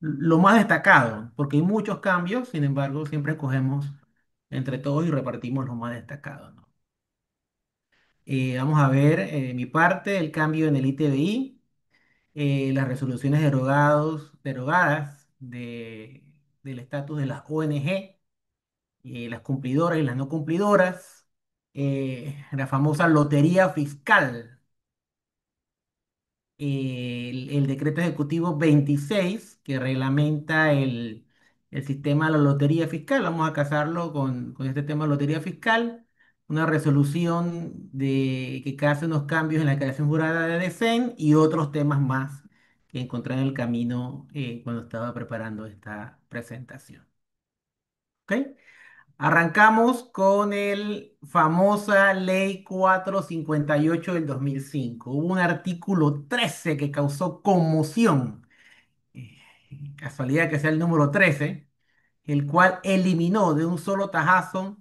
lo más destacado, porque hay muchos cambios, sin embargo, siempre escogemos entre todos y repartimos lo más destacado, ¿no? Vamos a ver, de mi parte, el cambio en el ITBI, las resoluciones derogadas del estatus de las ONG, las cumplidoras y las no cumplidoras, la famosa lotería fiscal, el decreto ejecutivo 26 que reglamenta el sistema de la lotería fiscal. Vamos a casarlo con este tema de lotería fiscal. Una resolución que hace unos cambios en la creación jurada de DECEN y otros temas más que encontré en el camino cuando estaba preparando esta presentación. ¿Ok? Arrancamos con el famosa Ley 458 del 2005. Hubo un artículo 13 que causó conmoción, eh, casualidad que sea el número 13, el cual eliminó de un solo tajazo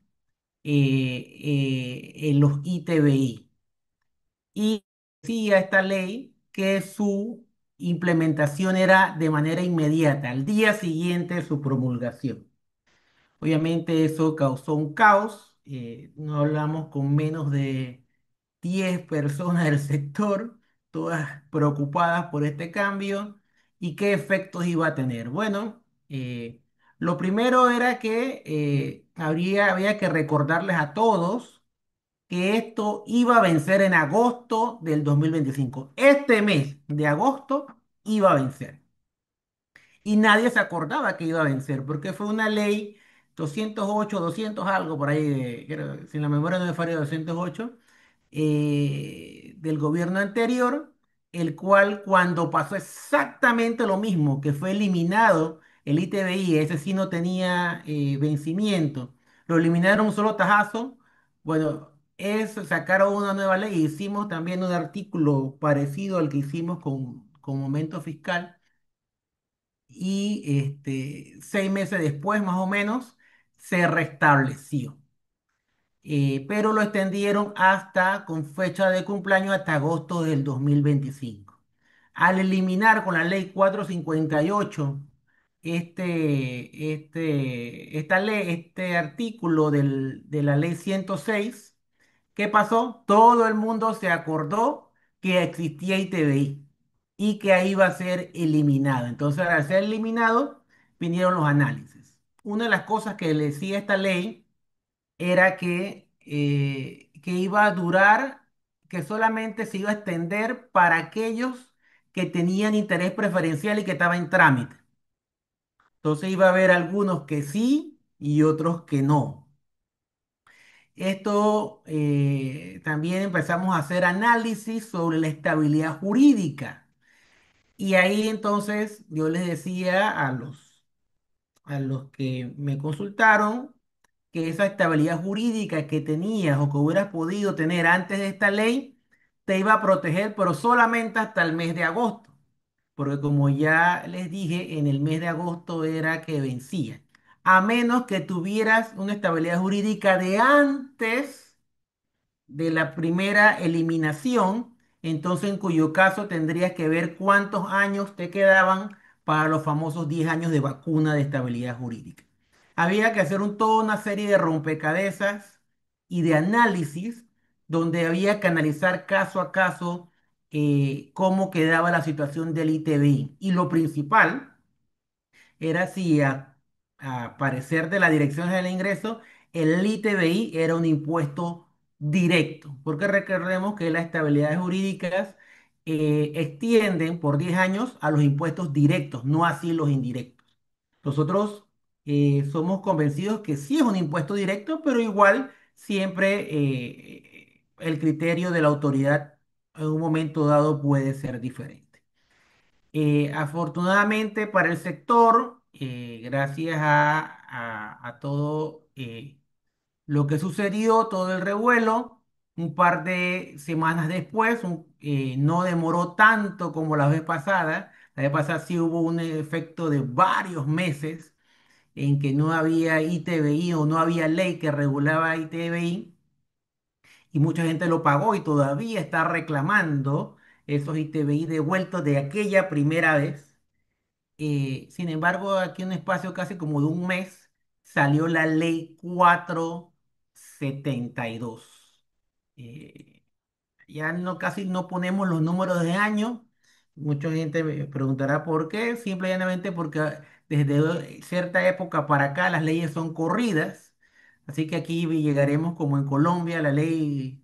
en los ITBI. Y decía esta ley que su implementación era de manera inmediata, al día siguiente de su promulgación. Obviamente eso causó un caos. No hablamos con menos de 10 personas del sector, todas preocupadas por este cambio y qué efectos iba a tener. Bueno, lo primero era que había que recordarles a todos que esto iba a vencer en agosto del 2025. Este mes de agosto iba a vencer y nadie se acordaba que iba a vencer, porque fue una ley 208, 200 algo por ahí, si la memoria no me falla, 208, del gobierno anterior, el cual cuando pasó exactamente lo mismo, que fue eliminado el ITBI, ese sí no tenía vencimiento, lo eliminaron un solo tajazo, bueno, sacaron una nueva ley, hicimos también un artículo parecido al que hicimos con Momento Fiscal y 6 meses después, más o menos, se restableció. Pero lo extendieron hasta, con fecha de cumpleaños, hasta agosto del 2025. Al eliminar con la ley 458 esta ley, este artículo de la ley 106, ¿qué pasó? Todo el mundo se acordó que existía ITBI y que ahí iba a ser eliminado. Entonces, al ser eliminado, vinieron los análisis. Una de las cosas que le decía esta ley era que iba a durar, que solamente se iba a extender para aquellos que tenían interés preferencial y que estaban en trámite. Entonces iba a haber algunos que sí y otros que no. Esto también empezamos a hacer análisis sobre la estabilidad jurídica. Y ahí entonces yo les decía a los que me consultaron que esa estabilidad jurídica que tenías o que hubieras podido tener antes de esta ley te iba a proteger, pero solamente hasta el mes de agosto. Porque como ya les dije, en el mes de agosto era que vencía. A menos que tuvieras una estabilidad jurídica de antes de la primera eliminación, entonces en cuyo caso tendrías que ver cuántos años te quedaban para los famosos 10 años de vacuna de estabilidad jurídica. Había que hacer toda una serie de rompecabezas y de análisis donde había que analizar caso a caso cómo quedaba la situación del ITBI. Y lo principal era si a parecer de la Dirección General de Ingresos, el ITBI era un impuesto directo, porque recordemos que las estabilidades jurídicas extienden por 10 años a los impuestos directos, no así los indirectos. Nosotros somos convencidos que sí es un impuesto directo, pero igual siempre el criterio de la autoridad en un momento dado puede ser diferente. Afortunadamente para el sector, gracias a todo lo que sucedió, todo el revuelo, un par de semanas después, no demoró tanto como la vez pasada. La vez pasada sí hubo un efecto de varios meses en que no había ITBI o no había ley que regulaba ITBI y mucha gente lo pagó y todavía está reclamando esos ITBI devueltos de aquella primera vez. Sin embargo, aquí en un espacio casi como de un mes salió la ley 472. Eh, ya no, casi no ponemos los números de año. Mucha gente me preguntará por qué. Simple y llanamente porque desde cierta época para acá las leyes son corridas. Así que aquí llegaremos como en Colombia, la ley,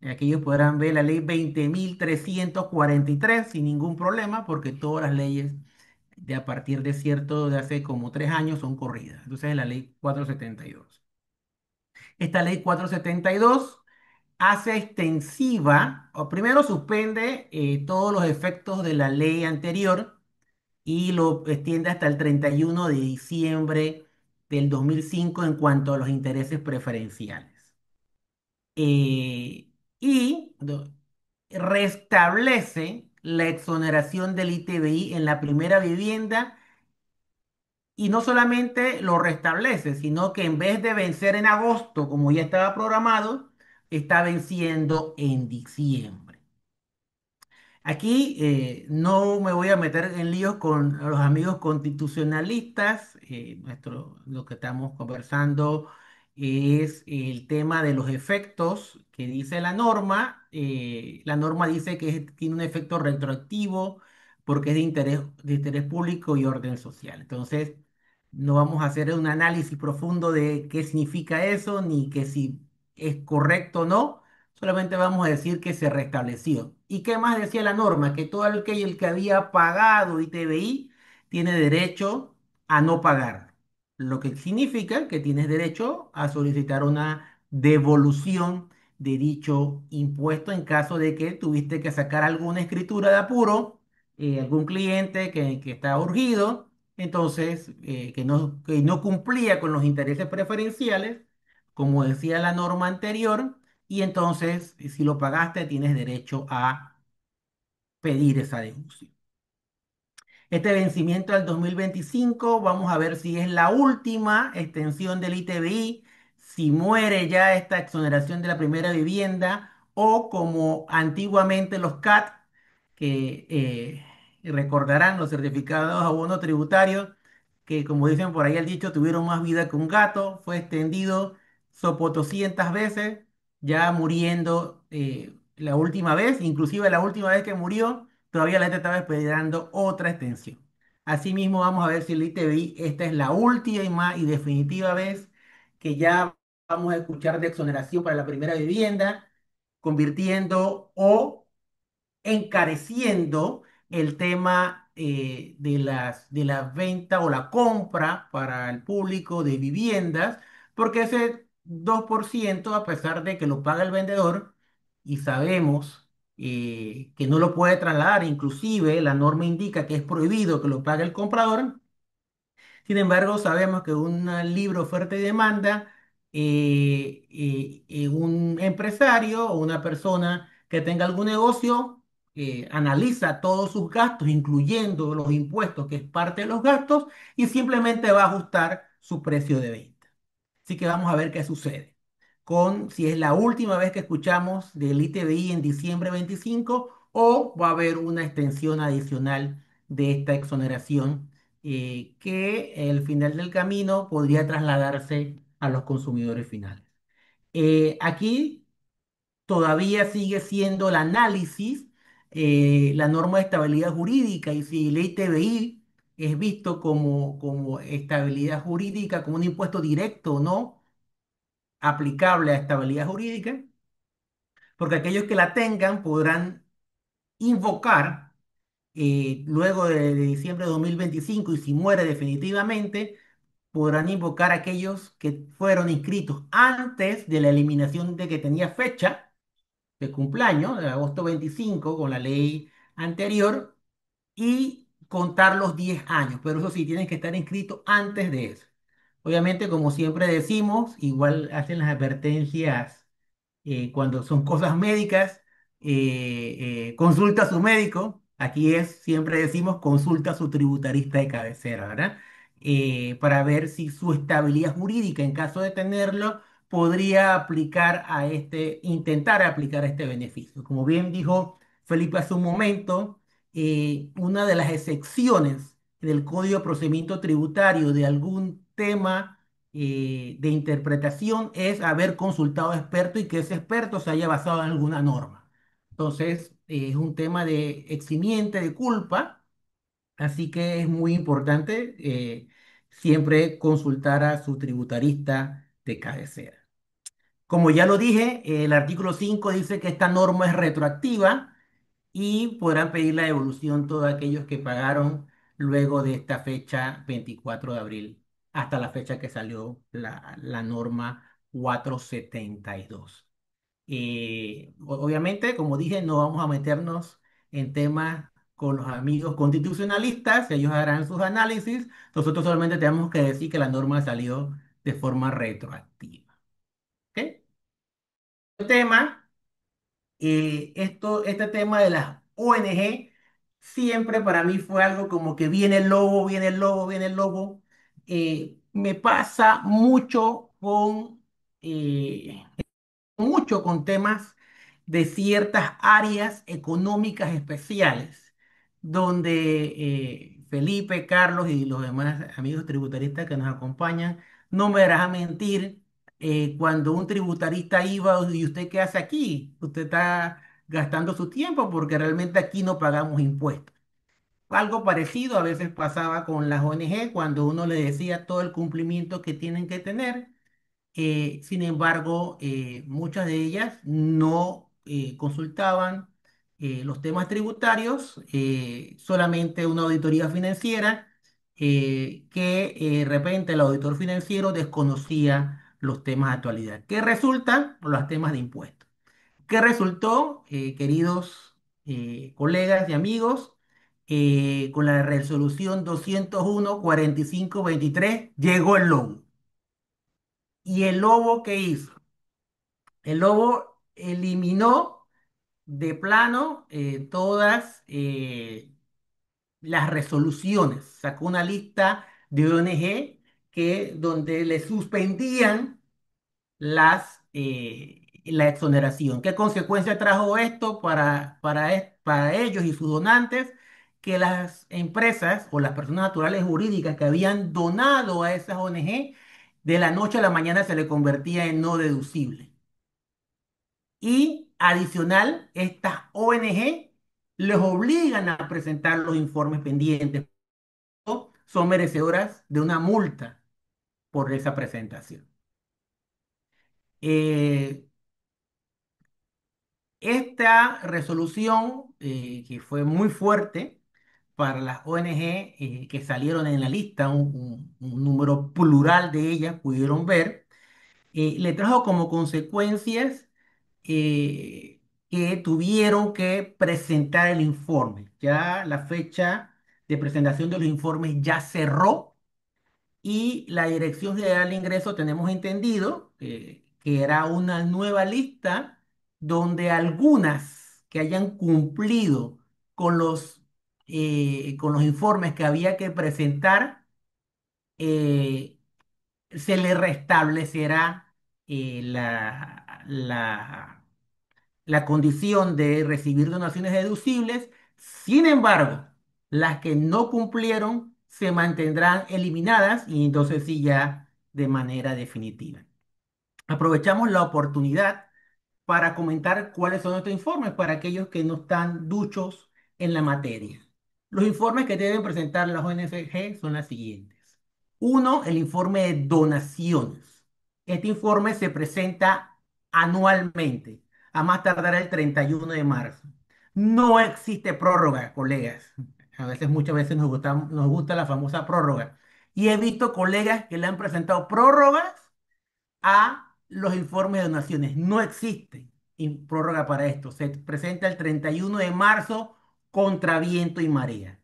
aquí ellos podrán ver la ley 20.343 sin ningún problema, porque todas las leyes de a partir de cierto, de hace como 3 años son corridas. Entonces es la ley 472. Esta ley 472 hace extensiva, o primero suspende todos los efectos de la ley anterior y lo extiende hasta el 31 de diciembre del 2005 en cuanto a los intereses preferenciales. Eh, y restablece la exoneración del ITBI en la primera vivienda y no solamente lo restablece, sino que en vez de vencer en agosto, como ya estaba programado, está venciendo en diciembre. Aquí no me voy a meter en líos con los amigos constitucionalistas. Lo que estamos conversando es el tema de los efectos que dice la norma. La norma dice que tiene un efecto retroactivo porque es de interés público y orden social. Entonces, no vamos a hacer un análisis profundo de qué significa eso, ni que si es correcto o no. Solamente vamos a decir que se restableció. ¿Y qué más decía la norma? Que todo el que había pagado ITBI tiene derecho a no pagar. Lo que significa que tienes derecho a solicitar una devolución de dicho impuesto en caso de que tuviste que sacar alguna escritura de apuro, algún cliente que está urgido, entonces que no cumplía con los intereses preferenciales, como decía la norma anterior, y entonces, si lo pagaste, tienes derecho a pedir esa deducción. Este vencimiento al 2025, vamos a ver si es la última extensión del ITBI, si muere ya esta exoneración de la primera vivienda o como antiguamente los CAT, que recordarán los certificados de abono tributario, que como dicen por ahí el dicho, tuvieron más vida que un gato, fue extendido sopotoscientas veces, ya muriendo la última vez, inclusive la última vez que murió todavía la gente estaba esperando otra extensión. Asimismo, vamos a ver si el ITBI, esta es la última y definitiva vez que ya vamos a escuchar de exoneración para la primera vivienda, convirtiendo o encareciendo el tema de la venta o la compra para el público de viviendas, porque ese 2%, a pesar de que lo paga el vendedor, y sabemos que no lo puede trasladar, inclusive la norma indica que es prohibido que lo pague el comprador. Sin embargo, sabemos que un libro oferta y demanda, un empresario o una persona que tenga algún negocio analiza todos sus gastos, incluyendo los impuestos, que es parte de los gastos, y simplemente va a ajustar su precio de venta. Así que vamos a ver qué sucede con si es la última vez que escuchamos del ITBI en diciembre 25 o va a haber una extensión adicional de esta exoneración que al final del camino podría trasladarse a los consumidores finales. Aquí todavía sigue siendo el análisis, la norma de estabilidad jurídica, y si el ITBI es visto como estabilidad jurídica, como un impuesto directo o no aplicable a estabilidad jurídica, porque aquellos que la tengan podrán invocar luego de diciembre de 2025, y si muere definitivamente, podrán invocar aquellos que fueron inscritos antes de la eliminación de que tenía fecha de cumpleaños, de agosto 25, con la ley anterior, y contar los 10 años, pero eso sí, tienen que estar inscritos antes de eso. Obviamente, como siempre decimos, igual hacen las advertencias cuando son cosas médicas, consulta a su médico. Aquí siempre decimos, consulta a su tributarista de cabecera, ¿verdad? Para ver si su estabilidad jurídica, en caso de tenerlo, podría intentar aplicar este beneficio. Como bien dijo Felipe hace un momento, una de las excepciones del Código de Procedimiento Tributario de algún tema de interpretación es haber consultado a experto y que ese experto se haya basado en alguna norma. Entonces, es un tema de eximiente de culpa, así que es muy importante siempre consultar a su tributarista de cabecera. Como ya lo dije, el artículo 5 dice que esta norma es retroactiva y podrán pedir la devolución todos aquellos que pagaron luego de esta fecha 24 de abril hasta la fecha que salió la norma 472. Obviamente, como dije, no vamos a meternos en temas con los amigos constitucionalistas, ellos harán sus análisis, nosotros solamente tenemos que decir que la norma salió de forma retroactiva. ¿Ok? El tema, este tema de las ONG siempre para mí fue algo como que viene el lobo, viene el lobo, viene el lobo. Me pasa mucho con temas de ciertas áreas económicas especiales, donde Felipe, Carlos y los demás amigos tributaristas que nos acompañan, no me dejarán mentir, cuando un tributarista iba y usted qué hace aquí, usted está gastando su tiempo porque realmente aquí no pagamos impuestos. Algo parecido a veces pasaba con las ONG cuando uno le decía todo el cumplimiento que tienen que tener. Sin embargo, muchas de ellas no consultaban los temas tributarios, solamente una auditoría financiera, que de repente el auditor financiero desconocía los temas de actualidad. ¿Qué resulta? Los temas de impuestos. ¿Qué resultó, queridos colegas y amigos? Con la resolución 201-4523 llegó el lobo. ¿Y el lobo qué hizo? El lobo eliminó de plano todas las resoluciones. Sacó una lista de ONG donde le suspendían la exoneración. ¿Qué consecuencia trajo esto para ellos y sus donantes? Que las empresas o las personas naturales jurídicas que habían donado a esas ONG, de la noche a la mañana se le convertía en no deducible. Y adicional, estas ONG les obligan a presentar los informes pendientes, o son merecedoras de una multa por esa presentación. Eh, Esta resolución, que fue muy fuerte para las ONG que salieron en la lista, un número plural de ellas pudieron ver, le trajo como consecuencias eh, que tuvieron que presentar el informe. Ya la fecha de presentación de los informes ya cerró y la Dirección General de Ingresos tenemos entendido que era una nueva lista donde algunas que hayan cumplido con los informes que había que presentar, eh, se le restablecerá la condición de recibir donaciones deducibles. Sin embargo, las que no cumplieron se mantendrán eliminadas y entonces sí ya de manera definitiva. Aprovechamos la oportunidad para comentar cuáles son nuestros informes para aquellos que no están duchos en la materia. Los informes que deben presentar las ONG son las siguientes. Uno, el informe de donaciones. Este informe se presenta anualmente, a más tardar el 31 de marzo. No existe prórroga, colegas. Muchas veces nos gusta la famosa prórroga. Y he visto colegas que le han presentado prórrogas a los informes de donaciones. No existe prórroga para esto. Se presenta el 31 de marzo contra viento y marea.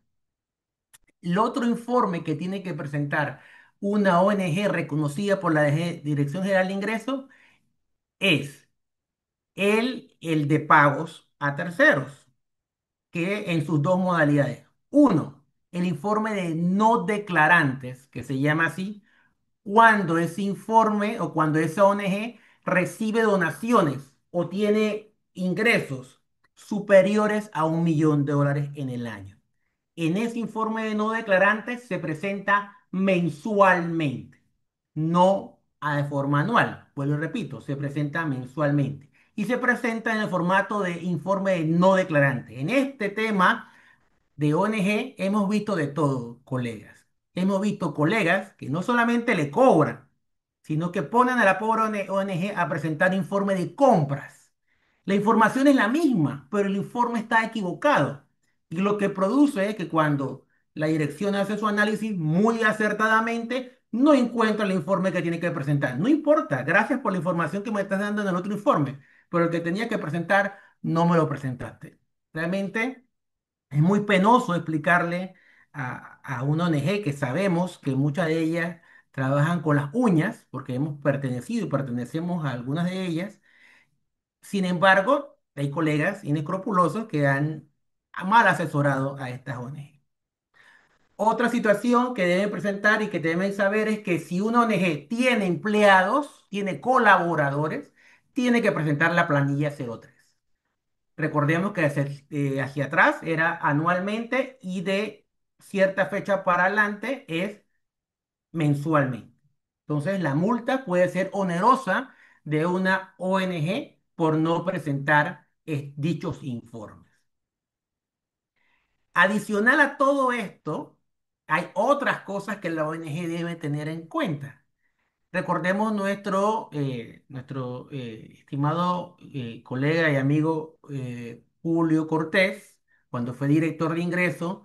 El otro informe que tiene que presentar una ONG reconocida por la Dirección General de Ingresos es el de pagos a terceros, que en sus dos modalidades. Uno, el informe de no declarantes, que se llama así, cuando ese informe o cuando esa ONG recibe donaciones o tiene ingresos superiores a $1 millón en el año. en ese informe de no declarantes se presenta mensualmente, no de forma anual. Pues lo repito, se presenta mensualmente. Y se presenta en el formato de informe de no declarante. En este tema de ONG hemos visto de todo, colegas. Hemos visto colegas que no solamente le cobran, sino que ponen a la pobre ONG a presentar informe de compras. La información es la misma, pero el informe está equivocado. Y lo que produce es que cuando la dirección hace su análisis muy acertadamente, no encuentra el informe que tiene que presentar. No importa, gracias por la información que me estás dando en el otro informe, pero el que tenía que presentar no me lo presentaste. Realmente es muy penoso explicarle a una ONG que sabemos que muchas de ellas trabajan con las uñas, porque hemos pertenecido y pertenecemos a algunas de ellas. Sin embargo, hay colegas inescrupulosos que han mal asesorado a estas ONG. Otra situación que deben presentar y que deben saber es que si una ONG tiene empleados, tiene colaboradores, tiene que presentar la planilla 03. Recordemos que hacia atrás era anualmente y de cierta fecha para adelante es mensualmente. Entonces, la multa puede ser onerosa de una ONG por no presentar dichos informes. Adicional a todo esto, hay otras cosas que la ONG debe tener en cuenta. Recordemos nuestro estimado colega y amigo Julio Cortés, cuando fue director de ingreso,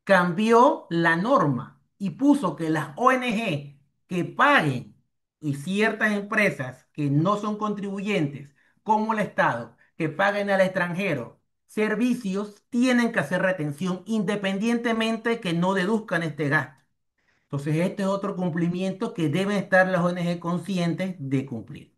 cambió la norma y puso que las ONG que paguen y ciertas empresas que no son contribuyentes, como el Estado, que paguen al extranjero servicios, tienen que hacer retención independientemente que no deduzcan este gasto. Entonces, este es otro cumplimiento que deben estar las ONG conscientes de cumplir.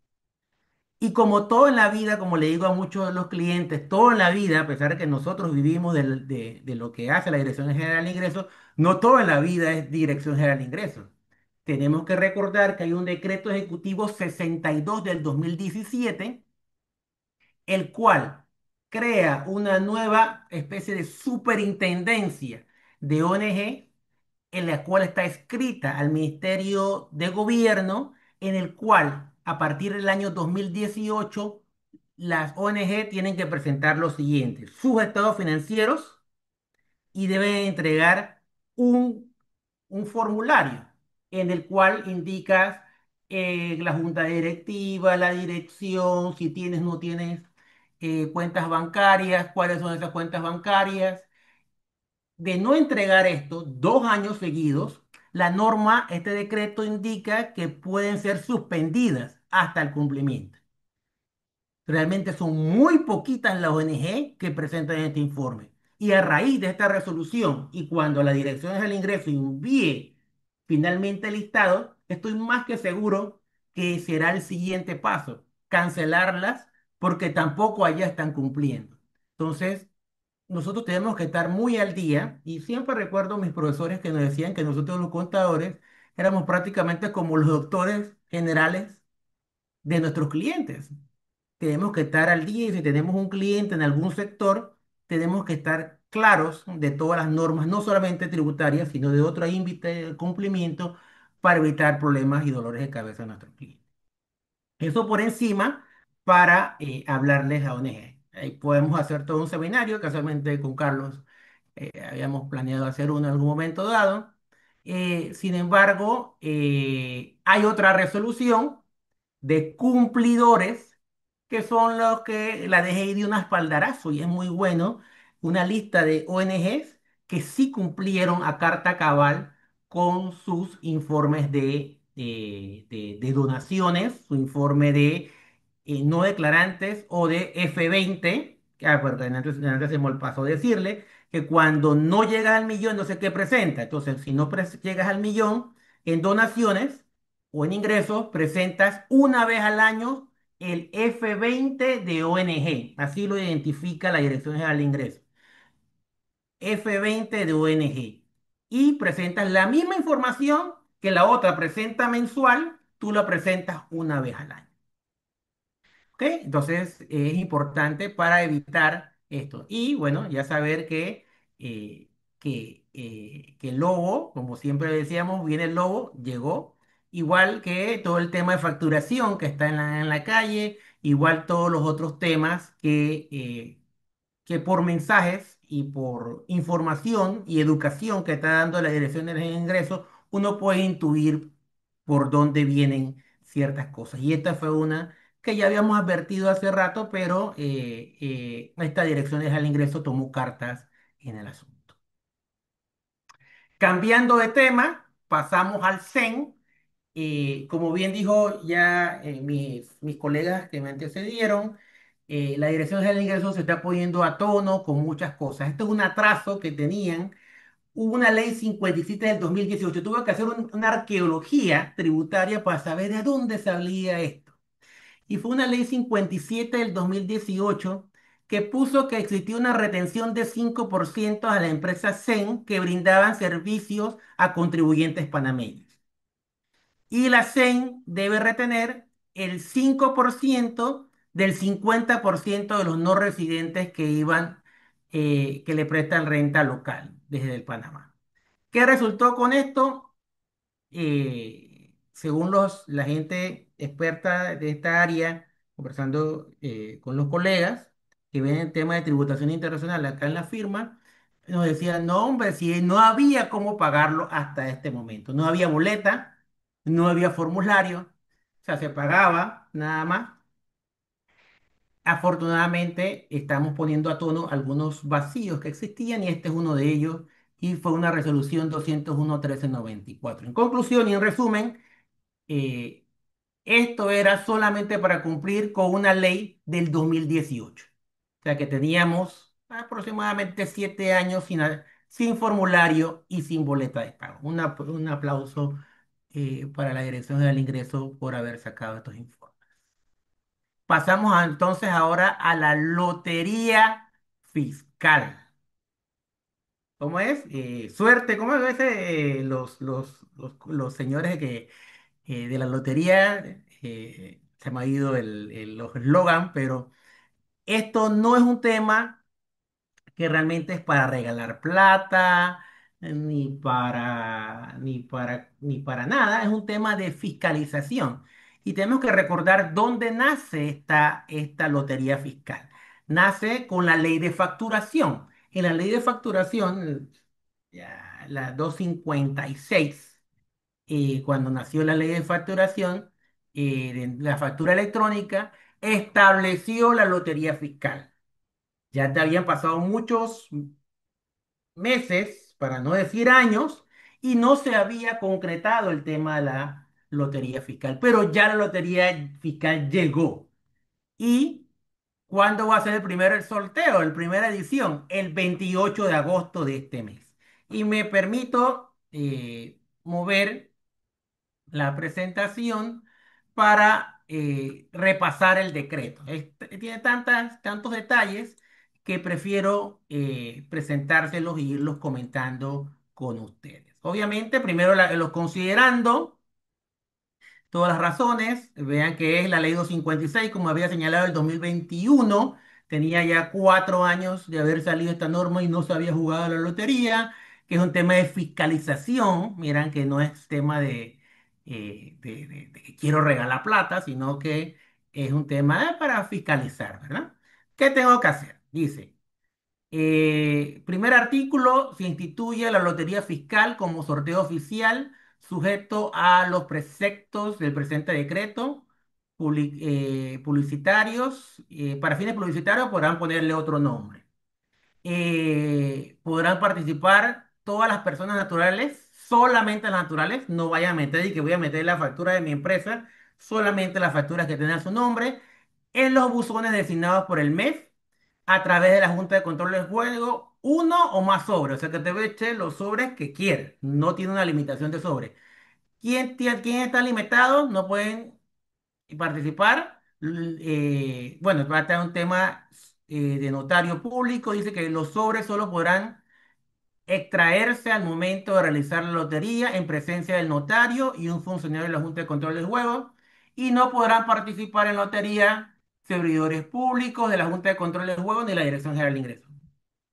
Y como todo en la vida, como le digo a muchos de los clientes, todo en la vida, a pesar de que nosotros vivimos de lo que hace la Dirección General de Ingresos, no todo en la vida es Dirección General de Ingresos. Tenemos que recordar que hay un decreto ejecutivo 62 del 2017, el cual crea una nueva especie de superintendencia de ONG en la cual está escrita al Ministerio de Gobierno, en el cual a partir del año 2018 las ONG tienen que presentar lo siguiente: sus estados financieros y deben entregar un, un formulario en el cual indicas la junta directiva, la dirección, si tienes o no tienes cuentas bancarias, cuáles son esas cuentas bancarias. De no entregar esto 2 años seguidos, la norma, este decreto indica que pueden ser suspendidas hasta el cumplimiento. Realmente son muy poquitas las ONG que presentan este informe. Y a raíz de esta resolución y cuando la Dirección del Ingreso envíe finalmente el listado, estoy más que seguro que será el siguiente paso, cancelarlas porque tampoco allá están cumpliendo. Entonces, nosotros tenemos que estar muy al día y siempre recuerdo a mis profesores que nos decían que nosotros los contadores éramos prácticamente como los doctores generales de nuestros clientes. Tenemos que estar al día y si tenemos un cliente en algún sector, tenemos que estar claros de todas las normas, no solamente tributarias, sino de otro ímbite de cumplimiento para evitar problemas y dolores de cabeza a nuestros clientes. Eso por encima para hablarles a ONG. Ahí podemos hacer todo un seminario, casualmente con Carlos habíamos planeado hacer uno en algún momento dado. Sin embargo, hay otra resolución de cumplidores que son los que la DGI dio un espaldarazo y es muy bueno, una lista de ONGs que sí cumplieron a carta cabal con sus informes de donaciones, su informe de no declarantes o de F20, porque antes se me pasó decirle que cuando no llegas al millón, no sé qué presenta. Entonces, si no llegas al millón en donaciones o en ingresos, presentas una vez al año el F20 de ONG. Así lo identifica la Dirección General de Ingresos. F20 de ONG. Y presentas la misma información que la otra presenta mensual, tú la presentas una vez al año. ¿Ok? Entonces es importante para evitar esto. Y bueno, ya saber que que el lobo, como siempre decíamos, viene el lobo, llegó, igual que todo el tema de facturación que está en la calle, igual todos los otros temas que por mensajes y por información y educación que está dando la Dirección de Ingresos, uno puede intuir por dónde vienen ciertas cosas. Y esta fue una que ya habíamos advertido hace rato, pero esta Dirección del Ingreso tomó cartas en el asunto. Cambiando de tema, pasamos al CEN. Como bien dijo ya mis colegas que me antecedieron, la Dirección General de Ingresos se está poniendo a tono con muchas cosas. Esto es un atraso que tenían. Hubo una ley 57 del 2018. Tuve que hacer una arqueología tributaria para saber de dónde salía esto. Y fue una ley 57 del 2018 que puso que existía una retención de 5% a las empresas CEN que brindaban servicios a contribuyentes panameños. Y la CEN debe retener el 5% del 50% de los no residentes que que le prestan renta local desde el Panamá. ¿Qué resultó con esto? Según la gente experta de esta área, conversando con los colegas que ven el tema de tributación internacional acá en la firma, nos decían, no, hombre, si no había cómo pagarlo hasta este momento. No había boleta, no había formulario, o sea, se pagaba nada más. Afortunadamente, estamos poniendo a tono algunos vacíos que existían y este es uno de ellos y fue una resolución 201-1394. En conclusión y en resumen, eh, esto era solamente para cumplir con una ley del 2018. O sea que teníamos aproximadamente 7 años sin formulario y sin boleta de pago. Un aplauso para la Dirección del Ingreso por haber sacado estos informes. Pasamos entonces ahora a la lotería fiscal. ¿Cómo es? Suerte, ¿cómo es ese? Los señores de la lotería, se me ha ido los eslogan, pero esto no es un tema que realmente es para regalar plata, ni para nada, es un tema de fiscalización. Y tenemos que recordar dónde nace esta lotería fiscal. Nace con la ley de facturación. En la ley de facturación, ya, la 256 cuando nació la ley de facturación, de la factura electrónica, estableció la lotería fiscal. Ya te habían pasado muchos meses, para no decir años, y no se había concretado el tema de la lotería fiscal, pero ya la lotería fiscal llegó. ¿Y cuándo va a ser el primer sorteo, la primera edición? El 28 de agosto de este mes. Y me permito mover la presentación para repasar el decreto. Tiene tantos detalles que prefiero presentárselos y irlos comentando con ustedes. Obviamente, primero los considerando todas las razones. Vean que es la ley 256, como había señalado, el 2021. Tenía ya 4 años de haber salido esta norma y no se había jugado a la lotería, que es un tema de fiscalización. Miran que no es tema de que quiero regalar plata, sino que es un tema para fiscalizar, ¿verdad? ¿Qué tengo que hacer? Dice. Primer artículo, se instituye la lotería fiscal como sorteo oficial sujeto a los preceptos del presente decreto publicitarios. Para fines publicitarios podrán ponerle otro nombre. Podrán participar todas las personas naturales, solamente las naturales, no vayan a meter y que voy a meter la factura de mi empresa, solamente las facturas que tengan su nombre, en los buzones designados por el MEF a través de la Junta de Control del Juego, uno o más sobres, o sea que te eche los sobres que quieras, no tiene una limitación de sobres. ¿Quién está limitado? No pueden participar. Bueno, va a estar un tema de notario público, dice que los sobres solo podrán extraerse al momento de realizar la lotería en presencia del notario y un funcionario de la Junta de Control del Juego, y no podrán participar en lotería servidores públicos de la Junta de Control del Juego ni la Dirección General de Ingresos.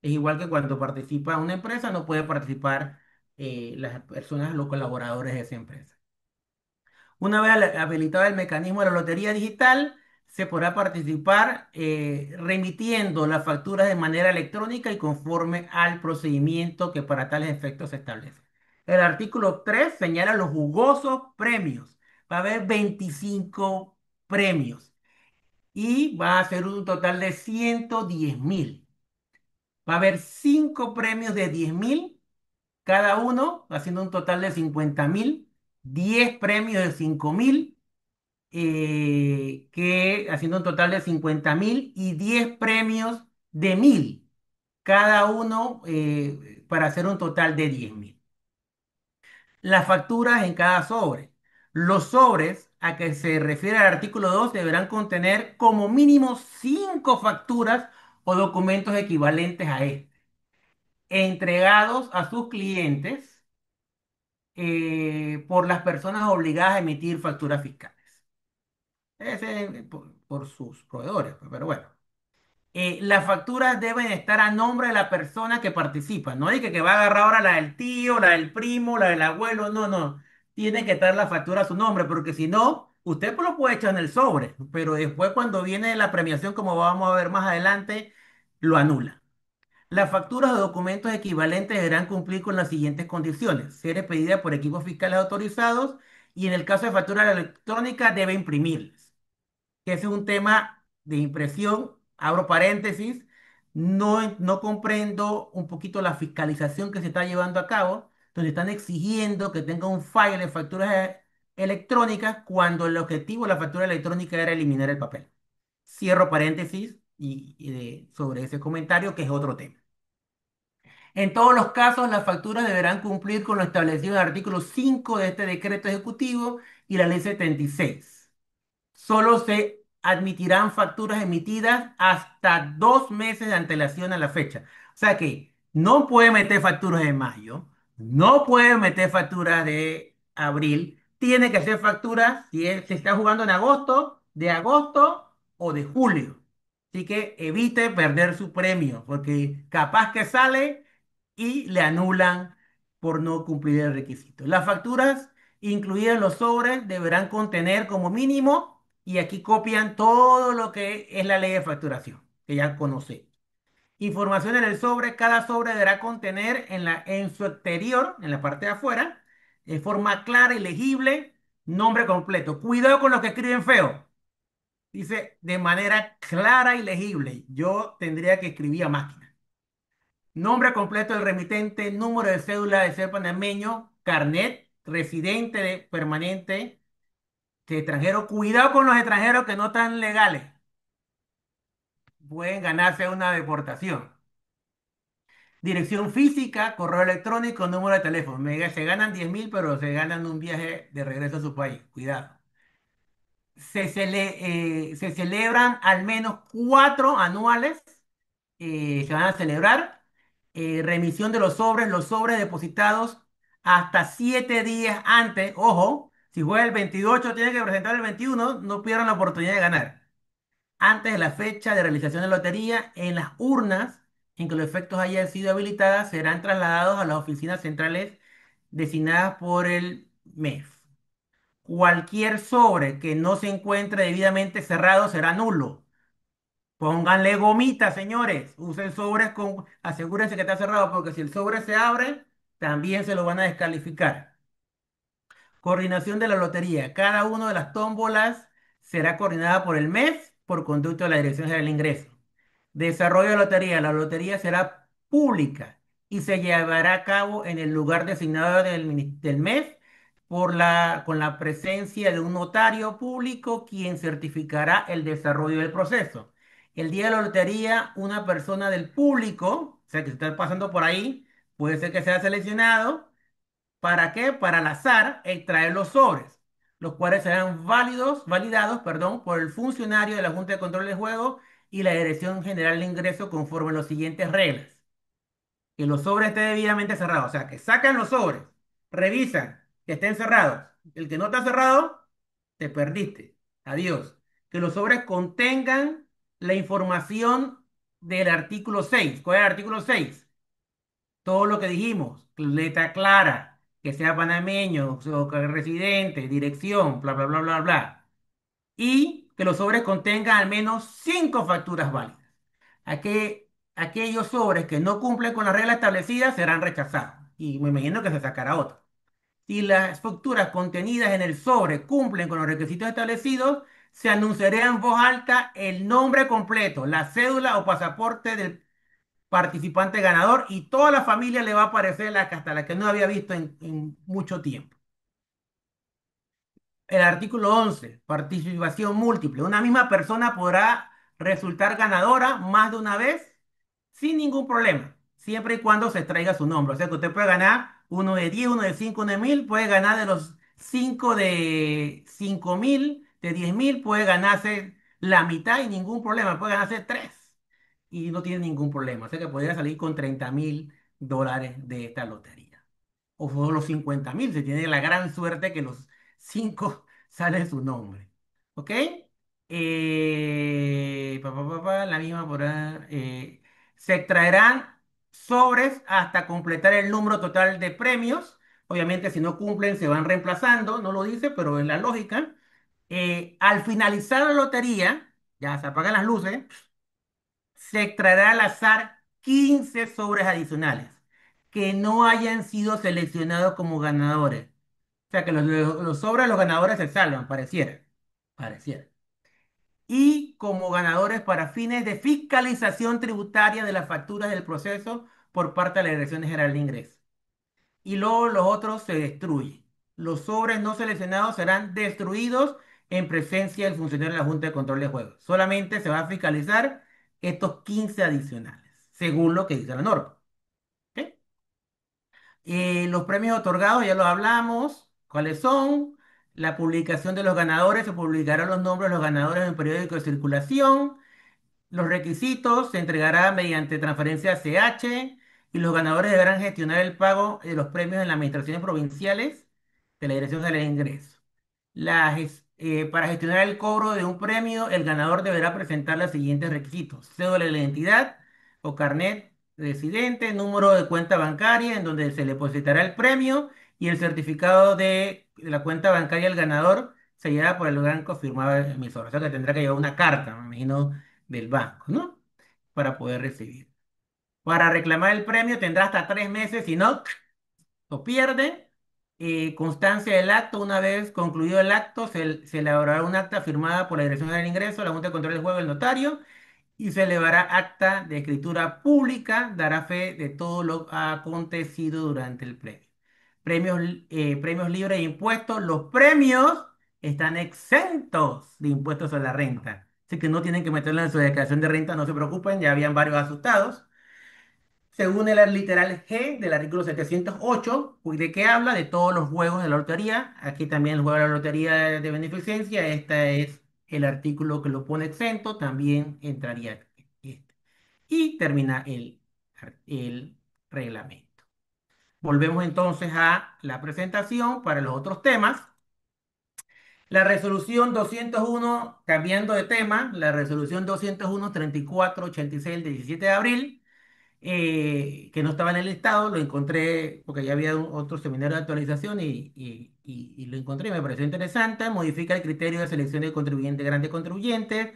Es igual que cuando participa una empresa, no puede participar las personas, los colaboradores de esa empresa. Una vez habilitado el mecanismo de la lotería digital, se podrá participar remitiendo las facturas de manera electrónica y conforme al procedimiento que para tales efectos se establece. El artículo 3 señala los jugosos premios. Va a haber 25 premios y va a ser un total de 110.000. Va a haber 5 premios de 10.000 cada uno, haciendo un total de 50.000, 10 premios de 5.000 que haciendo un total de 50.000 y 10 premios de 1.000, cada uno para hacer un total de 10.000. Las facturas en cada sobre. Los sobres a que se refiere el artículo 2 deberán contener como mínimo 5 facturas o documentos equivalentes a este, entregados a sus clientes por las personas obligadas a emitir facturas fiscales. Ese, por sus proveedores, pues, pero bueno. Las facturas deben estar a nombre de la persona que participa. No hay que va a agarrar ahora la del tío, la del primo, la del abuelo. No, no. Tiene que estar la factura a su nombre, porque si no, usted pues lo puede echar en el sobre, pero después cuando viene la premiación, como vamos a ver más adelante, lo anula. Las facturas o documentos equivalentes deberán cumplir con las siguientes condiciones. Ser expedidas por equipos fiscales autorizados y en el caso de factura electrónica debe imprimirlas, que ese es un tema de impresión, abro paréntesis, no comprendo un poquito la fiscalización que se está llevando a cabo, donde están exigiendo que tenga un file de facturas electrónicas cuando el objetivo de la factura electrónica era eliminar el papel. Cierro paréntesis sobre ese comentario, que es otro tema. En todos los casos, las facturas deberán cumplir con lo establecido en el artículo 5 de este decreto ejecutivo y la ley 76. Solo se admitirán facturas emitidas hasta 2 meses de antelación a la fecha. O sea que no puede meter facturas de mayo, no puede meter facturas de abril, tiene que hacer facturas si se está jugando en agosto, de agosto o de julio. Así que evite perder su premio, porque capaz que sale y le anulan por no cumplir el requisito. Las facturas incluidas en los sobres deberán contener como mínimo, y aquí copian todo lo que es la ley de facturación, que ya conoce. Información en el sobre, cada sobre deberá contener en su exterior, en la parte de afuera, de forma clara y legible, nombre completo. Cuidado con los que escriben feo. Dice de manera clara y legible. Yo tendría que escribir a máquina. Nombre completo del remitente, número de cédula de ser panameño, carnet, residente permanente de extranjero. Cuidado con los extranjeros que no están legales. Pueden ganarse una deportación. Dirección física, correo electrónico, número de teléfono. Se ganan 10.000, pero se ganan un viaje de regreso a su país. Cuidado. Se celebran al menos 4 anuales. Se van a celebrar. Remisión de los sobres depositados hasta 7 días antes. Ojo, si juega el 28, tiene que presentar el 21, no pierdan la oportunidad de ganar. Antes de la fecha de realización de la lotería, en las urnas en que los efectos hayan sido habilitadas, serán trasladados a las oficinas centrales designadas por el MEF. Cualquier sobre que no se encuentre debidamente cerrado será nulo. Pónganle gomita, señores. Usen sobres con, asegúrense que está cerrado, porque si el sobre se abre, también se lo van a descalificar. Coordinación de la lotería. Cada una de las tómbolas será coordinada por el MEF por conducto de la Dirección General de Ingresos. Desarrollo de lotería. La lotería será pública y se llevará a cabo en el lugar designado del MEF con la presencia de un notario público quien certificará el desarrollo del proceso. El día de la lotería, una persona del público, o sea, que está pasando por ahí, puede ser que sea seleccionado. ¿Para qué? Para al azar extraer los sobres, los cuales serán validados, perdón, por el funcionario de la Junta de Control del Juego y la Dirección General de Ingreso conforme a las siguientes reglas. Que los sobres estén debidamente cerrados, o sea, que sacan los sobres, revisan que estén cerrados. El que no está cerrado, te perdiste. Adiós. Que los sobres contengan la información del artículo 6. ¿Cuál es el artículo 6? Todo lo que dijimos, letra clara, que sea panameño, o que residente, dirección, bla, bla, bla, bla, bla. Y que los sobres contengan al menos 5 facturas válidas. Aquellos sobres que no cumplen con las reglas establecidas serán rechazados. Y me imagino que se sacará otro. Si las facturas contenidas en el sobre cumplen con los requisitos establecidos, se anunciará en voz alta el nombre completo, la cédula o pasaporte del participante ganador y toda la familia le va a aparecer hasta la que no había visto en mucho tiempo. El artículo 11, participación múltiple. Una misma persona podrá resultar ganadora más de una vez sin ningún problema, siempre y cuando se traiga su nombre. O sea que usted puede ganar uno de 10, uno de 5, uno de 1000, puede ganar de los 5 de 5000, de 10.000, puede ganarse la mitad y ningún problema, puede ganarse 3 y no tiene ningún problema. O sea que podría salir con $30.000 de esta lotería. O solo los 50.000, se tiene la gran suerte que los 5 sale su nombre. ¿Ok? La misma por se extraerán sobres hasta completar el número total de premios. Obviamente, si no cumplen, se van reemplazando. No lo dice, pero es la lógica. Al finalizar la lotería, ya se apagan las luces, se extraerá al azar 15 sobres adicionales que no hayan sido seleccionados como ganadores. O sea que los sobres de los ganadores se salvan, pareciera. Pareciera. Y como ganadores para fines de fiscalización tributaria de las facturas del proceso por parte de la Dirección General de Ingresos. Y luego los otros se destruyen. Los sobres no seleccionados serán destruidos en presencia del funcionario de la Junta de Control de Juegos. Solamente se va a fiscalizar estos 15 adicionales, según lo que dice la norma. ¿Ok? Los premios otorgados, ya los hablamos. ¿Cuáles son? La publicación de los ganadores, se publicarán los nombres de los ganadores en el periódico de circulación. Los requisitos se entregará mediante transferencia CH y los ganadores deberán gestionar el pago de los premios en las administraciones provinciales de la Dirección General de Ingresos. Para gestionar el cobro de un premio, el ganador deberá presentar los siguientes requisitos: cédula de la identidad o carnet residente, número de cuenta bancaria en donde se le depositará el premio y el certificado de la cuenta bancaria del ganador sellada por el banco firmado emisor. O sea que tendrá que llevar una carta, me imagino, del banco, ¿no? Para poder recibir. Para reclamar el premio tendrá hasta 3 meses, si no, lo pierde. Constancia del acto, una vez concluido el acto, se elaborará un acta firmada por la Dirección del Ingreso, la Junta de Control del Juego, el notario, y se elevará acta de escritura pública, dará fe de todo lo acontecido durante el premio. Premios libres de impuestos. Los premios están exentos de impuestos sobre la renta. Así que no tienen que meterlo en su declaración de renta, no se preocupen, ya habían varios asustados. Según el literal G del artículo 708, ¿de qué habla? De todos los juegos de la lotería. Aquí también el juego de la lotería de beneficencia. Este es el artículo que lo pone exento. También entraría este. Y termina el reglamento. Volvemos entonces a la presentación para los otros temas. La resolución 201, cambiando de tema, la resolución 201-3486 del 17 de abril, que no estaba en el listado, lo encontré porque ya había otro seminario de actualización y lo encontré y me pareció interesante. Modifica el criterio de selección de contribuyentes, grandes contribuyentes,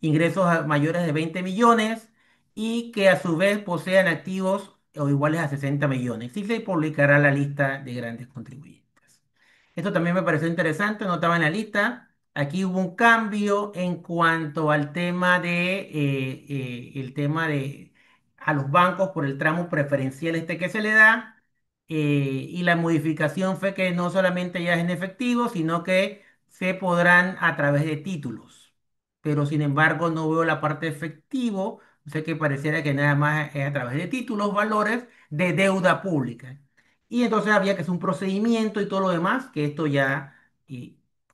ingresos mayores de 20 millones y que a su vez posean activos o iguales a 60 millones. Y se publicará la lista de grandes contribuyentes. Esto también me pareció interesante, no estaba en la lista. Aquí hubo un cambio en cuanto al tema el tema de a los bancos por el tramo preferencial este que se le da. Y la modificación fue que no solamente ya es en efectivo, sino que se podrán a través de títulos. Pero sin embargo no veo la parte de efectivo, o sea que pareciera que nada más es a través de títulos, valores de deuda pública. Y entonces había que hacer un procedimiento y todo lo demás, que esto ya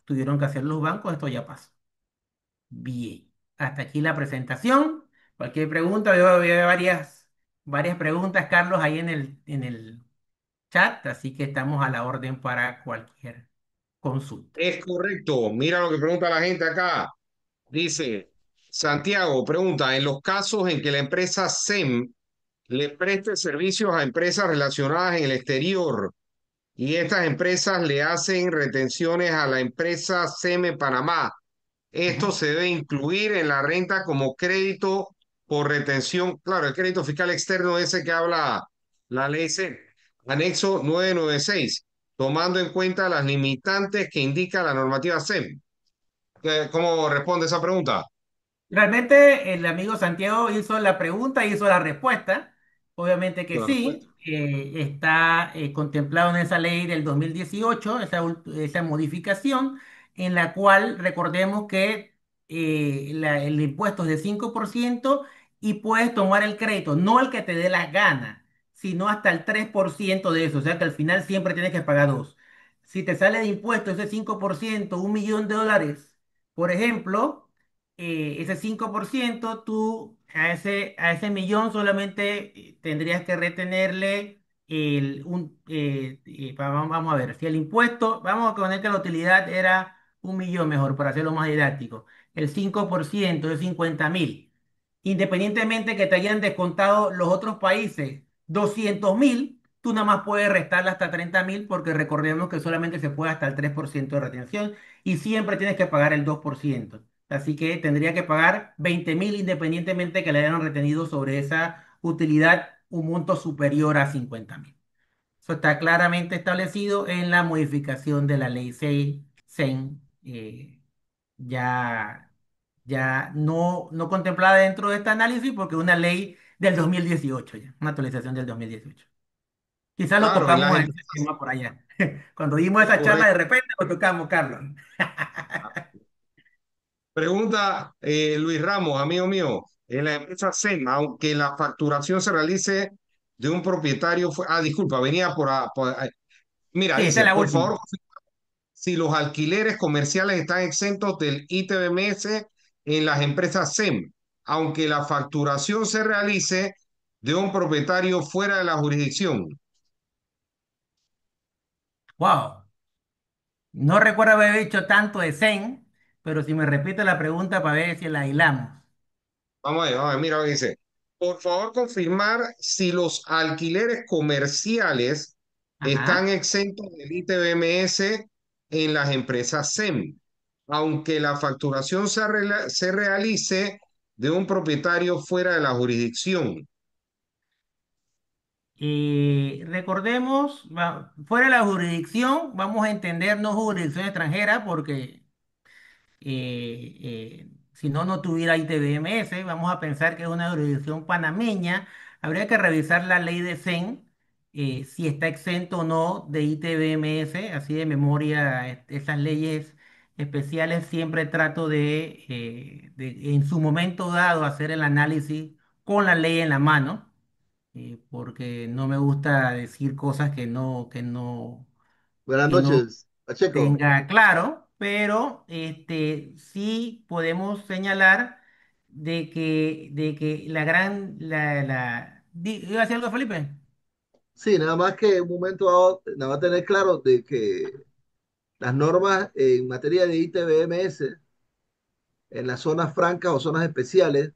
tuvieron que hacer los bancos, esto ya pasó. Bien, hasta aquí la presentación. Cualquier pregunta, veo varias preguntas, Carlos, ahí en el chat, así que estamos a la orden para cualquier consulta. Es correcto. Mira lo que pregunta la gente acá. Dice, Santiago pregunta, en los casos en que la empresa SEM le preste servicios a empresas relacionadas en el exterior y estas empresas le hacen retenciones a la empresa SEM Panamá, esto Ujú. se debe incluir en la renta como crédito por retención. Claro, el crédito fiscal externo ese que habla la ley C, anexo 996, tomando en cuenta las limitantes que indica la normativa SEM. ¿Cómo responde esa pregunta? Realmente el amigo Santiago hizo la pregunta, hizo la respuesta. Obviamente que La respuesta. sí, está contemplado en esa ley del 2018, esa modificación, en la cual recordemos que el impuesto es de 5% y puedes tomar el crédito, no el que te dé la gana, sino hasta el 3% de eso. O sea que al final siempre tienes que pagar dos. Si te sale de impuesto ese 5%, $1 millón, por ejemplo, ese 5%, tú a ese millón solamente tendrías que retenerle vamos a ver, si el impuesto, vamos a poner que la utilidad era 1 millón mejor, para hacerlo más didáctico, el 5% es 50.000. Independientemente que te hayan descontado los otros países 200.000, tú nada más puedes restarle hasta 30.000 porque recordemos que solamente se puede hasta el 3% de retención y siempre tienes que pagar el 2%. Así que tendría que pagar 20.000 independientemente que le hayan retenido sobre esa utilidad un monto superior a 50.000. Eso está claramente establecido en la modificación de la ley 6 CEN, ya, ya no contemplada dentro de este análisis porque es una ley del 2018 ya, una actualización del 2018. Quizás lo Claro, en las tocamos en ese empresas, tema por allá. Cuando dimos esa charla, de correcto. repente lo tocamos, Carlos. Pregunta Luis Ramos, amigo mío, en la empresa SEM, aunque la facturación se realice de un propietario, disculpa, venía mira, Sí, esa es dice, la por última. favor, si los alquileres comerciales están exentos del ITBMS en las empresas SEM, aunque la facturación se realice de un propietario fuera de la jurisdicción. Wow. No recuerdo haber hecho tanto de Zen, pero si me repite la pregunta para ver si la hilamos. Vamos a ver, mira, dice, por favor confirmar si los alquileres comerciales están Ajá. exentos del ITBMS en las empresas SEM, aunque la facturación se realice de un propietario fuera de la jurisdicción. Recordemos, fuera de la jurisdicción, vamos a entender no jurisdicción extranjera porque si no, no tuviera ITBMS. Vamos a pensar que es una jurisdicción panameña. Habría que revisar la ley de CEN, si está exento o no de ITBMS. Así de memoria, esas leyes especiales siempre trato en su momento dado, hacer el análisis con la ley en la mano, porque no me gusta decir cosas Buenas que no noches, Pacheco. tenga claro, pero sí podemos señalar de que ¿iba a decir algo, Felipe? Sí, nada más que en un momento dado, nada más tener claro de que las normas en materia de ITBMS en las zonas francas o zonas especiales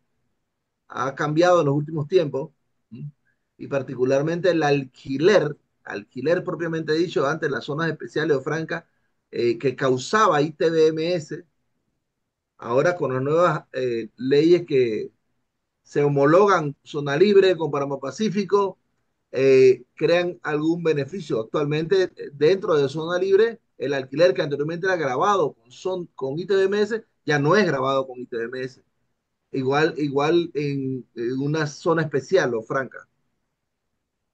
ha cambiado en los últimos tiempos, ¿m? Y particularmente el alquiler propiamente dicho, antes en las zonas especiales o francas, que causaba ITBMS, ahora con las nuevas leyes que se homologan zona libre con Panamá Pacífico, crean algún beneficio. Actualmente, dentro de zona libre, el alquiler que anteriormente era grabado con ITBMS ya no es grabado con ITBMS. Igual en una zona especial o franca.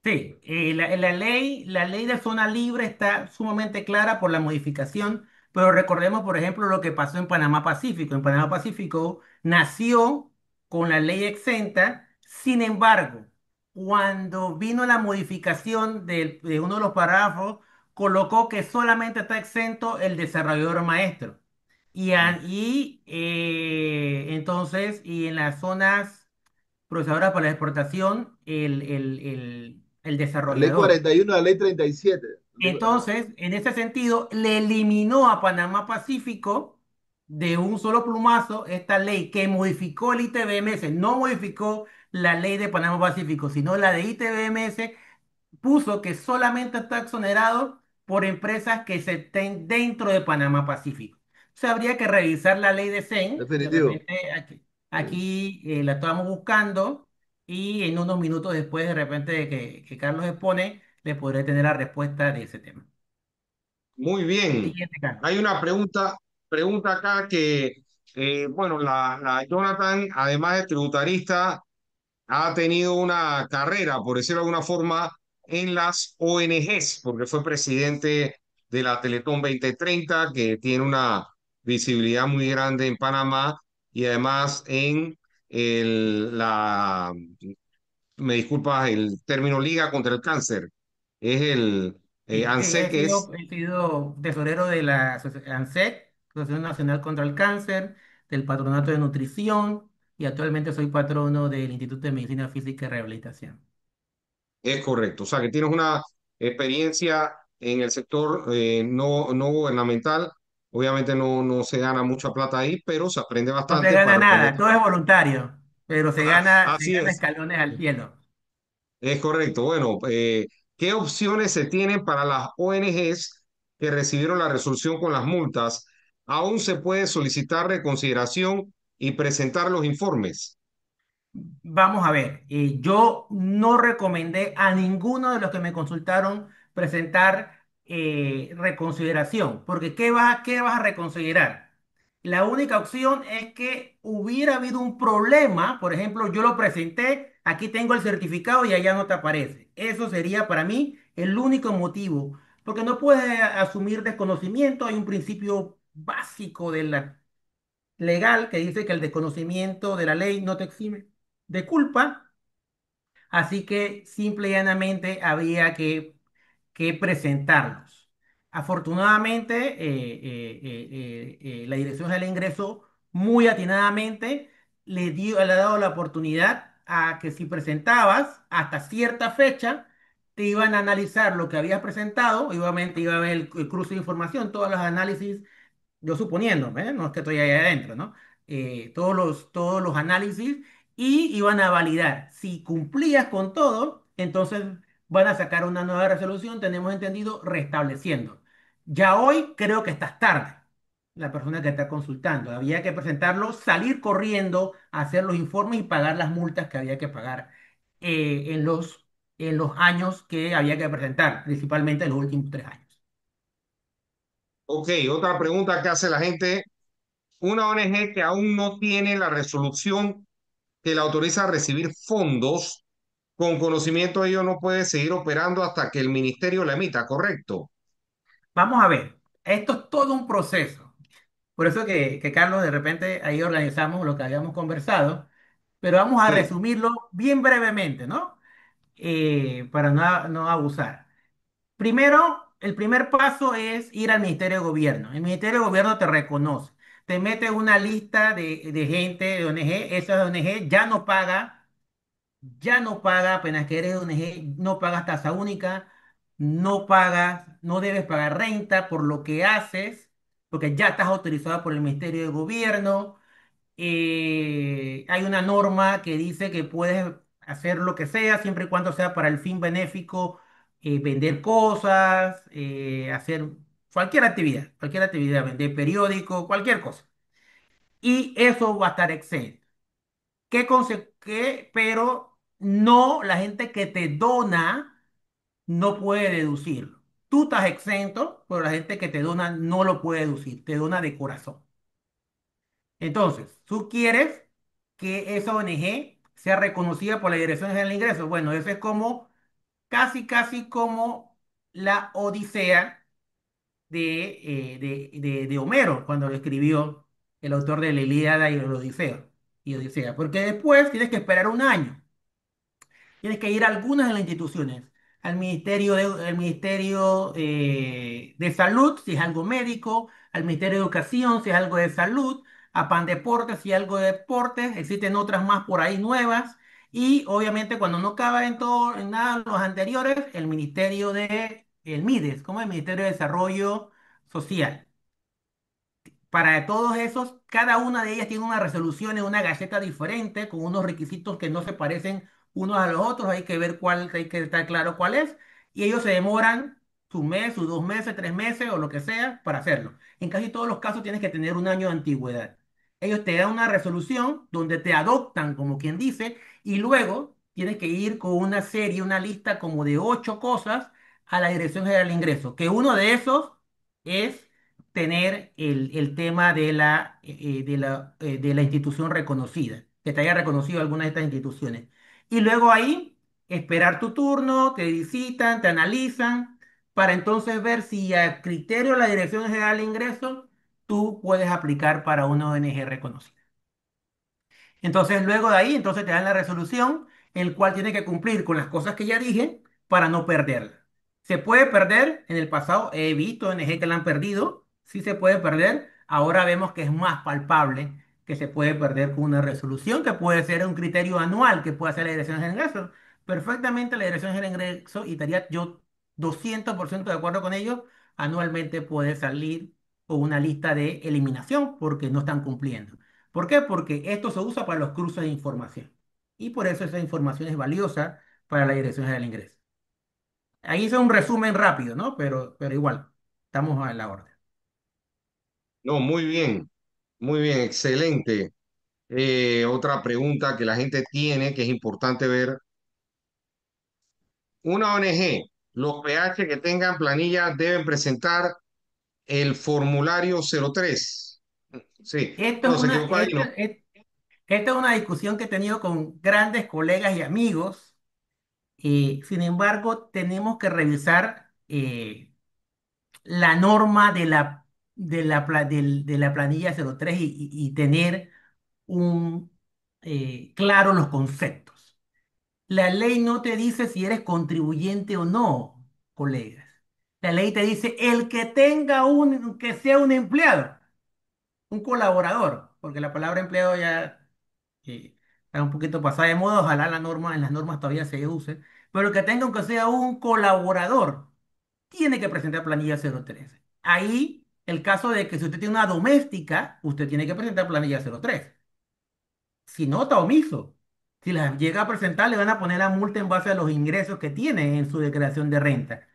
Sí, la ley de zona libre está sumamente clara por la modificación, pero recordemos, por ejemplo, lo que pasó en Panamá Pacífico. En Panamá Pacífico nació con la ley exenta. Sin embargo, cuando vino la modificación de uno de los párrafos, colocó que solamente está exento el desarrollador maestro. Entonces, y en las zonas procesadoras para la exportación, el La ley desarrollador. 41, la ley 37. Ajá. Entonces, en ese sentido, le eliminó a Panamá Pacífico de un solo plumazo esta ley que modificó el ITBMS, no modificó la ley de Panamá Pacífico, sino la de ITBMS, puso que solamente está exonerado por empresas que se estén dentro de Panamá Pacífico. O sea, habría que revisar la ley de CEN, de Definitivo. repente aquí, Sí. la estamos buscando y en unos minutos después, de repente de que Carlos expone, le podré tener la respuesta de ese tema. Muy bien. Siguiente, Carlos. Hay una pregunta acá que, bueno, la Jonathan, además de tributarista, ha tenido una carrera, por decirlo de alguna forma, en las ONGs, porque fue presidente de la Teletón 2030, que tiene una visibilidad muy grande en Panamá, y además en me disculpas el término Liga contra el Cáncer, es el Sí, sí, ANSEC, que es, he sido tesorero de la ANSEC, Asociación Nacional contra el Cáncer, del Patronato de Nutrición, y actualmente soy patrono del Instituto de Medicina Física y Rehabilitación. es correcto. O sea, que tienes una experiencia en el sector no gubernamental. Obviamente no se gana mucha plata ahí, pero se aprende No se bastante gana para cuando... nada, todo es voluntario, pero se Así gana es, escalones al cielo. es correcto. Bueno, ¿qué opciones se tienen para las ONGs que recibieron la resolución con las multas? Aún se puede solicitar reconsideración y presentar los informes. Vamos a ver, yo no recomendé a ninguno de los que me consultaron presentar reconsideración, porque qué vas a reconsiderar? La única opción es que hubiera habido un problema, por ejemplo, yo lo presenté, aquí tengo el certificado y allá no te aparece. Eso sería para mí el único motivo, porque no puedes asumir desconocimiento, hay un principio básico de la legal que dice que el desconocimiento de la ley no te exime de culpa, así que simple y llanamente había que presentarlos. Afortunadamente, la Dirección General de Ingreso muy atinadamente le ha dado la oportunidad a que si presentabas hasta cierta fecha, te iban a analizar lo que habías presentado, obviamente iba a haber el cruce de información, todos los análisis yo suponiendo, ¿eh? No es que estoy ahí adentro, ¿no? Todos los análisis y iban a validar. Si cumplías con todo, entonces van a sacar una nueva resolución, tenemos entendido, restableciendo. Ya hoy creo que estás tarde, la persona que está consultando. Había que presentarlo, salir corriendo, hacer los informes y pagar las multas que había que pagar en los años que había que presentar, principalmente en los últimos 3 años. Ok, otra pregunta que hace la gente. Una ONG que aún no tiene la resolución que la autoriza a recibir fondos, con conocimiento de ello no puede seguir operando hasta que el ministerio la emita, ¿correcto? Vamos a ver, esto es todo un proceso. Por eso que Carlos, de repente ahí organizamos lo que habíamos conversado, pero vamos a Sí. resumirlo bien brevemente, ¿no? Para no abusar. Primero, el primer paso es ir al Ministerio de Gobierno. El Ministerio de Gobierno te reconoce, te mete una lista de gente, de ONG, esa ONG ya no paga, apenas que eres ONG, no pagas tasa única, no debes pagar renta por lo que haces, porque ya estás autorizado por el Ministerio de Gobierno. Hay una norma que dice que puedes hacer lo que sea, siempre y cuando sea para el fin benéfico, vender cosas, hacer cualquier actividad, vender periódico, cualquier cosa. Y eso va a estar exento. Pero no, la gente que te dona no puede deducirlo. Tú estás exento, pero la gente que te dona no lo puede deducir, te dona de corazón. Entonces, tú quieres que esa ONG sea reconocida por la Dirección General de Ingresos. Bueno, eso es como, casi como la Odisea de Homero, cuando lo escribió el autor de la Ilíada y el Odisea. Porque después tienes que esperar un año. Tienes que ir a algunas de las instituciones, al Ministerio de Salud, si es algo médico, al Ministerio de Educación, si es algo de salud, a Pandeportes, si es algo de deportes, existen otras más por ahí nuevas, y obviamente cuando no cabe en nada de los anteriores, el MIDES, como el Ministerio de Desarrollo Social. para todos esos, cada una de ellas tiene una resolución en una gaceta diferente, con unos requisitos que no se parecen unos a los otros. Hay que ver cuál, hay que estar claro cuál es. Y ellos se demoran su mes, sus 2 meses, 3 meses o lo que sea para hacerlo. En casi todos los casos tienes que tener un año de antigüedad. Ellos te dan una resolución donde te adoptan, como quien dice, y luego tienes que ir con una serie, una lista como de 8 cosas a la Dirección General de Ingresos, que uno de esos es tener el tema de la institución reconocida, que te haya reconocido alguna de estas instituciones. Y luego ahí esperar tu turno, te visitan, te analizan, para entonces ver si a criterio de la Dirección General de Ingresos tú puedes aplicar para una ONG reconocida. Entonces, luego de ahí, entonces te dan la resolución, el cual tiene que cumplir con las cosas que ya dije para no perderla. Se puede perder, en el pasado he visto ONG que la han perdido, sí se puede perder, ahora vemos que es más palpable que se puede perder con una resolución, que puede ser un criterio anual que puede hacer la Dirección General de Ingresos. Perfectamente la Dirección General de Ingresos, y estaría yo 200% de acuerdo con ellos, anualmente puede salir con una lista de eliminación porque no están cumpliendo. ¿Por qué? Porque esto se usa para los cruces de información. Y por eso esa información es valiosa para la Dirección General de Ingresos. Ahí hice un resumen rápido, ¿no? Pero igual, estamos a la orden. No, muy bien, excelente. Otra pregunta que la gente tiene, que es importante ver. Una ONG, los PH que tengan planilla deben presentar el formulario 03. Sí, Esto es bueno, se una, equivocó ahí, ¿no? esta es una discusión que he tenido con grandes colegas y amigos. Sin embargo, tenemos que revisar la norma de la planilla 03 y tener un, claro los conceptos. La ley no te dice si eres contribuyente o no, colegas. La ley te dice el que tenga que sea un empleado, un colaborador, porque la palabra empleado ya está un poquito pasada de moda, ojalá en las normas todavía se use, pero el que tenga aunque sea un colaborador, tiene que presentar planilla 013. Ahí, el caso de que si usted tiene una doméstica, usted tiene que presentar planilla 03. Si no, está omiso. Si las llega a presentar, le van a poner la multa en base a los ingresos que tiene en su declaración de renta.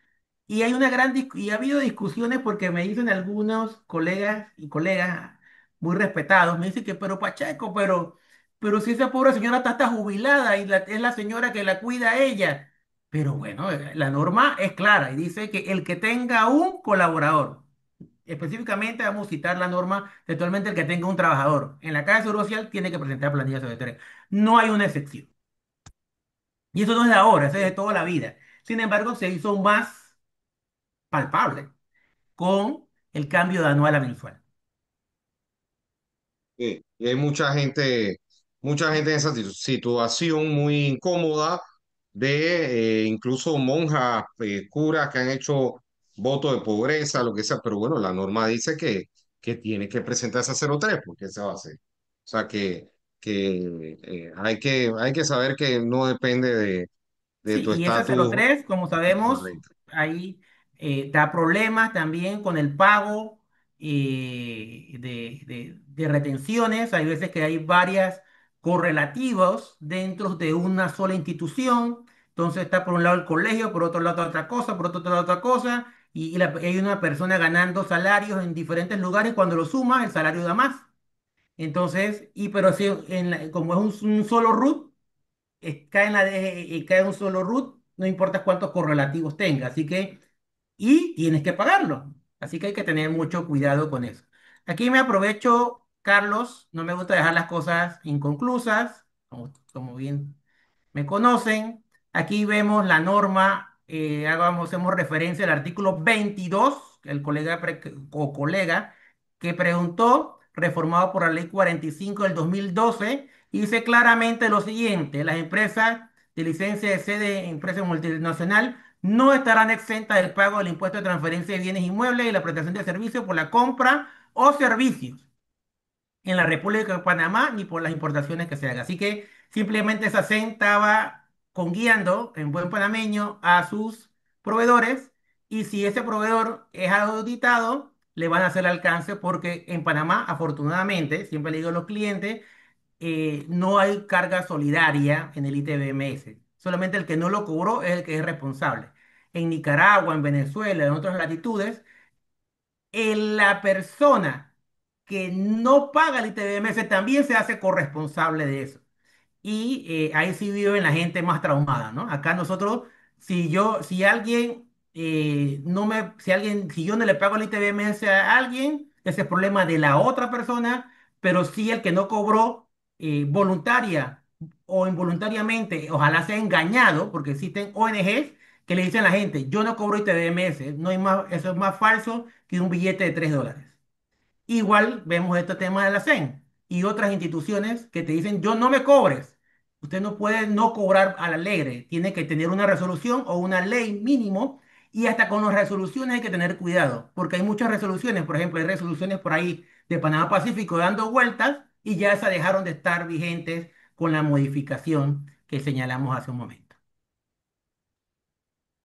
Y hay una y ha habido discusiones porque me dicen algunos colegas y colegas muy respetados, me dicen que, pero Pacheco, pero si esa pobre señora está jubilada y es la señora que la cuida a ella. Pero bueno, la norma es clara y dice que el que tenga un colaborador, específicamente vamos a citar la norma textualmente, el que tenga un trabajador en la Caja de Seguro Social tiene que presentar planilla sobre tres. No hay una excepción. Y eso no es de ahora, eso es de toda la vida. Sin embargo, se hizo más palpable con el cambio de anual a mensual. Sí, y hay mucha gente en esa situación muy incómoda de incluso monjas, curas que han hecho voto de pobreza, lo que sea, pero bueno, la norma dice que tiene que presentarse a 03 porque se va a hacer. O sea hay que saber que no depende de Sí, tu y esa estatus 03, como de sabemos, renta. ahí da problemas también con el pago de retenciones. Hay veces que hay varias correlativos dentro de una sola institución. Entonces está por un lado el colegio, por otro lado otra cosa, por otro lado otra cosa. Y hay una persona ganando salarios en diferentes lugares. Cuando lo suma, el salario da más. Entonces, pero si como es un solo root, cae cae en un solo root, no importa cuántos correlativos tenga, así que, y tienes que pagarlo. Así que hay que tener mucho cuidado con eso. Aquí me aprovecho, Carlos, no me gusta dejar las cosas inconclusas, como bien me conocen. Aquí vemos la norma, hacemos referencia al artículo 22, el colega que preguntó, reformado por la ley 45 del 2012, y dice claramente lo siguiente: las empresas de licencia de sede en empresa multinacional no estarán exentas del pago del impuesto de transferencia de bienes inmuebles y la prestación de servicios por la compra o servicios en la República de Panamá ni por las importaciones que se hagan. Así que simplemente esa CEN estaba conguiando en buen panameño a sus proveedores, y si ese proveedor es auditado, le van a hacer alcance porque en Panamá, afortunadamente, siempre le digo a los clientes, no hay carga solidaria en el ITBMS. Solamente el que no lo cobró es el que es responsable. En Nicaragua, en Venezuela, en otras latitudes, la persona que no paga el ITBMS también se hace corresponsable de eso. Y ahí sí viven la gente más traumada, ¿no? Acá nosotros, si alguien, no me, si alguien, si yo no le pago el ITBMS a alguien, ese es problema de la otra persona, pero si el que no cobró voluntaria o involuntariamente, ojalá sea engañado, porque existen ONGs que le dicen a la gente, yo no cobro ITBMS, no hay más, eso es más falso que un billete de $3. Igual vemos este tema de la CEN y otras instituciones que te dicen, yo no me cobres. Usted no puede no cobrar al alegre. Tiene que tener una resolución o una ley mínimo. Y hasta con las resoluciones hay que tener cuidado, porque hay muchas resoluciones. Por ejemplo, hay resoluciones por ahí de Panamá Pacífico dando vueltas y ya esas dejaron de estar vigentes con la modificación que señalamos hace un momento.